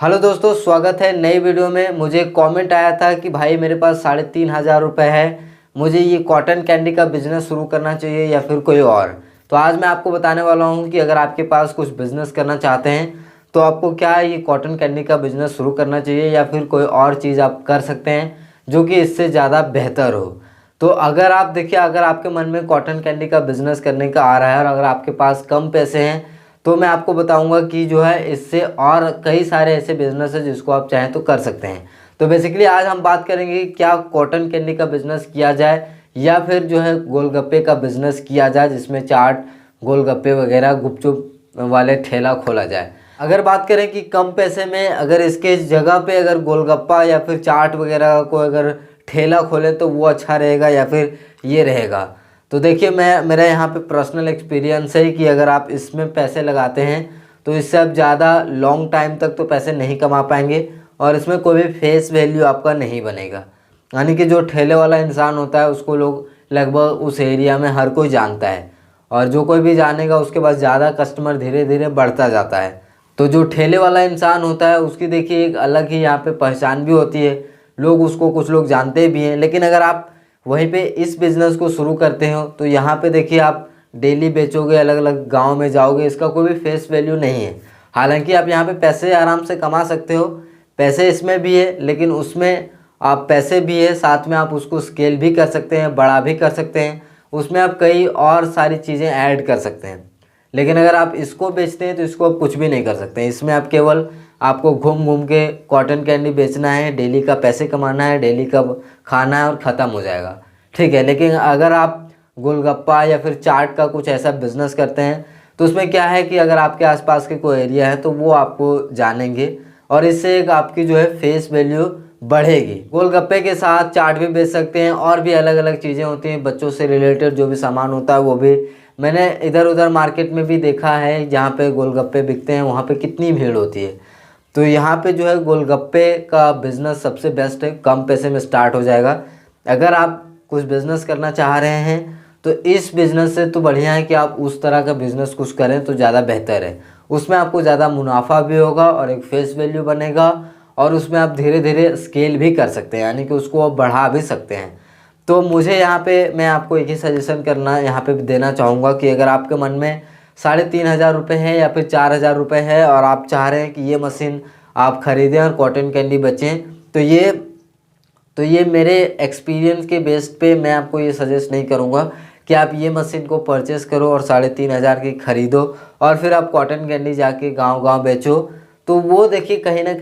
Hello दोस्तों, स्वागत है नई वीडियो में। मुझे कमेंट आया था कि भाई मेरे पास 3,500 रुपये है, मुझे ये कॉटन कैंडी का बिज़नेस शुरू करना चाहिए या फिर कोई और। तो आज मैं आपको बताने वाला हूँ कि अगर आपके पास कुछ बिज़नेस करना चाहते हैं तो आपको क्या ये कॉटन कैंडी का बिज़नेस शुरू करना चाहिए या फिर कोई और चीज़ आप कर सकते हैं जो कि इससे ज़्यादा बेहतर हो। तो अगर आप देखिए, अगर आपके मन में कॉटन कैंडी का बिज़नेस करने का आ रहा है और अगर आपके पास कम पैसे हैं तो मैं आपको बताऊंगा कि जो है इससे और कई सारे ऐसे बिजनेस है जिसको आप चाहें तो कर सकते हैं। तो बेसिकली आज हम बात करेंगे कि क्या कॉटन कैंडी का बिज़नेस किया जाए या फिर जो है गोलगप्पे का बिज़नेस किया जाए, जिसमें चाट, गोलगप्पे वगैरह, गुपचुप वाले ठेला खोला जाए। अगर बात करें कि कम पैसे में अगर इसके जगह पे अगर गोलगप्पा या फिर चाट वगैरह को अगर ठेला खोले तो वो अच्छा रहेगा या फिर ये रहेगा। तो देखिए, मेरा यहाँ पे पर्सनल एक्सपीरियंस है कि अगर आप इसमें पैसे लगाते हैं तो इससे आप ज़्यादा लॉन्ग टाइम तक तो पैसे नहीं कमा पाएंगे और इसमें कोई भी फेस वैल्यू आपका नहीं बनेगा। यानी कि जो ठेले वाला इंसान होता है उसको लोग लगभग उस एरिया में हर कोई जानता है और जो कोई भी जानेगा उसके पास ज़्यादा कस्टमर धीरे धीरे बढ़ता जाता है। तो जो ठेले वाला इंसान होता है उसकी देखिए एक अलग ही यहाँ पे पहचान भी होती है, लोग उसको, कुछ लोग जानते भी हैं। लेकिन अगर आप वहीं पे इस बिज़नेस को शुरू करते हो तो यहाँ पे देखिए आप डेली बेचोगे, अलग अलग गांव में जाओगे, इसका कोई भी फेस वैल्यू नहीं है। हालांकि आप यहाँ पे पैसे आराम से कमा सकते हो, पैसे इसमें भी है, लेकिन उसमें आप पैसे भी है, साथ में आप उसको स्केल भी कर सकते हैं, बड़ा भी कर सकते हैं, उसमें आप कई और सारी चीज़ें ऐड कर सकते हैं। लेकिन अगर आप इसको बेचते हैं तो इसको आप कुछ भी नहीं कर सकते। इसमें आप केवल आपको घूम घूम के कॉटन कैंडी बेचना है, डेली का पैसे कमाना है, डेली का खाना है और ख़त्म हो जाएगा, ठीक है। लेकिन अगर आप गोलगप्पा या फिर चाट का कुछ ऐसा बिज़नेस करते हैं तो उसमें क्या है कि अगर आपके आसपास के कोई एरिया है तो वो आपको जानेंगे और इससे एक आपकी जो है फेस वैल्यू बढ़ेगी। गोलगप्पे के साथ चाट भी बेच सकते हैं और भी अलग अलग चीज़ें होती हैं, बच्चों से रिलेटेड जो भी सामान होता है वो भी मैंने इधर उधर मार्केट में भी देखा है। जहाँ पे गोलगप्पे बिकते हैं वहाँ पे कितनी भीड़ होती है। तो यहाँ पे जो है गोलगप्पे का बिज़नेस सबसे बेस्ट है, कम पैसे में स्टार्ट हो जाएगा। अगर आप कुछ बिज़नेस करना चाह रहे हैं तो इस बिज़नेस से तो बढ़िया है कि आप उस तरह का बिज़नेस कुछ करें तो ज़्यादा बेहतर है। उसमें आपको ज़्यादा मुनाफा भी होगा और एक फेस वैल्यू बनेगा और उसमें आप धीरे धीरे स्केल भी कर सकते हैं, यानी कि उसको आप बढ़ा भी सकते हैं। तो मुझे यहाँ पे मैं आपको एक ही सजेशन करना यहाँ पे देना चाहूँगा कि अगर आपके मन में 3,500 रुपये है या फिर 4,000 रुपये है और आप चाह रहे हैं कि ये मशीन आप ख़रीदें और कॉटन कैंडी बेचें, तो ये मेरे एक्सपीरियंस के बेस पे मैं आपको ये सजेस्ट नहीं करूँगा कि आप ये मशीन को परचेस करो और 3,500 की ख़रीदो और फिर आप कॉटन कैंडी जाके गांव गांव बेचो। तो वो देखिए कहीं ना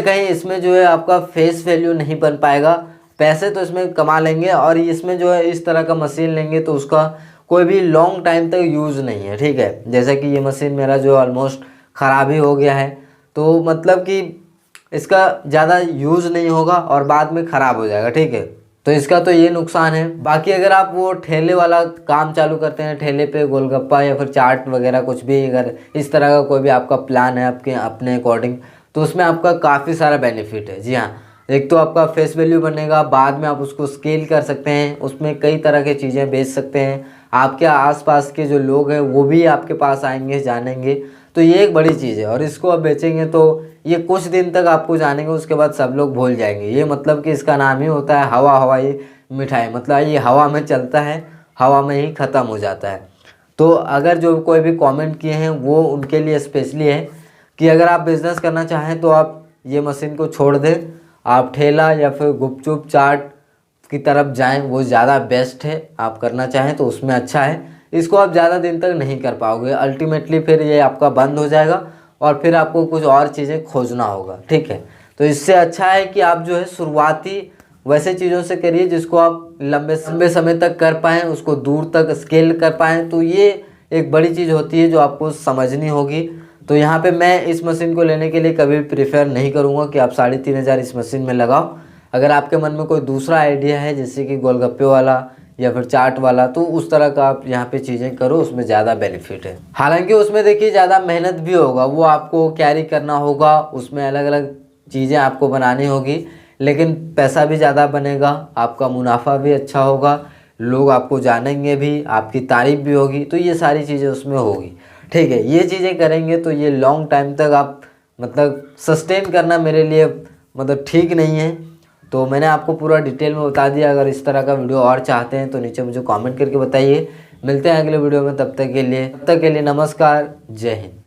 कहीं इसमें जो है आपका फेस वैल्यू नहीं बन पाएगा। पैसे तो इसमें कमा लेंगे और इसमें जो है इस तरह का मशीन लेंगे तो उसका कोई भी लॉन्ग टाइम तक यूज़ नहीं है, ठीक है। जैसे कि ये मशीन मेरा जो ऑलमोस्ट ख़राब ही हो गया है, तो मतलब कि इसका ज़्यादा यूज़ नहीं होगा और बाद में ख़राब हो जाएगा, ठीक है। तो इसका तो ये नुकसान है। बाकी अगर आप वो ठेले वाला काम चालू करते हैं, ठेले पे गोलगप्पा या फिर चाट वगैरह कुछ भी, अगर इस तरह का कोई भी आपका प्लान है आपके अपने अकॉर्डिंग, तो उसमें आपका काफ़ी सारा बेनिफिट है। जी हाँ, एक तो आपका फेस वैल्यू बनेगा, बाद में आप उसको स्केल कर सकते हैं, उसमें कई तरह की चीज़ें बेच सकते हैं, आपके आसपास के जो लोग हैं वो भी आपके पास आएंगे, जानेंगे। तो ये एक बड़ी चीज़ है और इसको आप बेचेंगे तो ये कुछ दिन तक आपको जानेंगे, उसके बाद सब लोग भूल जाएंगे। ये मतलब कि इसका नाम ही होता है हवा हवाई मिठाई, मतलब ये हवा में चलता है, हवा में ही ख़त्म हो जाता है। तो अगर जो कोई भी कमेंट किए हैं वो उनके लिए स्पेशली है कि अगर आप बिज़नेस करना चाहें तो आप ये मशीन को छोड़ दें, आप ठेला या फिर गुपचुप चाट की तरफ जाएं, वो ज़्यादा बेस्ट है। आप करना चाहें तो उसमें अच्छा है, इसको आप ज़्यादा दिन तक नहीं कर पाओगे, अल्टीमेटली फिर ये आपका बंद हो जाएगा और फिर आपको कुछ और चीज़ें खोजना होगा, ठीक है। तो इससे अच्छा है कि आप जो है शुरुआती वैसे चीज़ों से करिए जिसको आप लंबे समय तक कर पाएँ, उसको दूर तक स्केल कर पाएँ। तो ये एक बड़ी चीज़ होती है जो आपको समझनी होगी। तो यहाँ पे मैं इस मशीन को लेने के लिए कभी प्रेफर नहीं करूँगा कि आप 3,500 इस मशीन में लगाओ। अगर आपके मन में कोई दूसरा आइडिया है जैसे कि गोलगप्पे वाला या फिर चाट वाला, तो उस तरह का आप यहाँ पे चीज़ें करो, उसमें ज़्यादा बेनिफिट है। हालांकि उसमें देखिए ज़्यादा मेहनत भी होगा, वो आपको कैरी करना होगा, उसमें अलग अलग चीज़ें आपको बनानी होगी, लेकिन पैसा भी ज़्यादा बनेगा, आपका मुनाफा भी अच्छा होगा, लोग आपको जानेंगे भी, आपकी तारीफ भी होगी। तो ये सारी चीज़ें उसमें होगी, ठीक है। ये चीज़ें करेंगे तो ये लॉन्ग टाइम तक आप मतलब सस्टेन करना मेरे लिए मतलब ठीक नहीं है। तो मैंने आपको पूरा डिटेल में बता दिया। अगर इस तरह का वीडियो और चाहते हैं तो नीचे मुझे कमेंट करके बताइए। मिलते हैं अगले वीडियो में, तब तक के लिए नमस्कार, जय हिंद।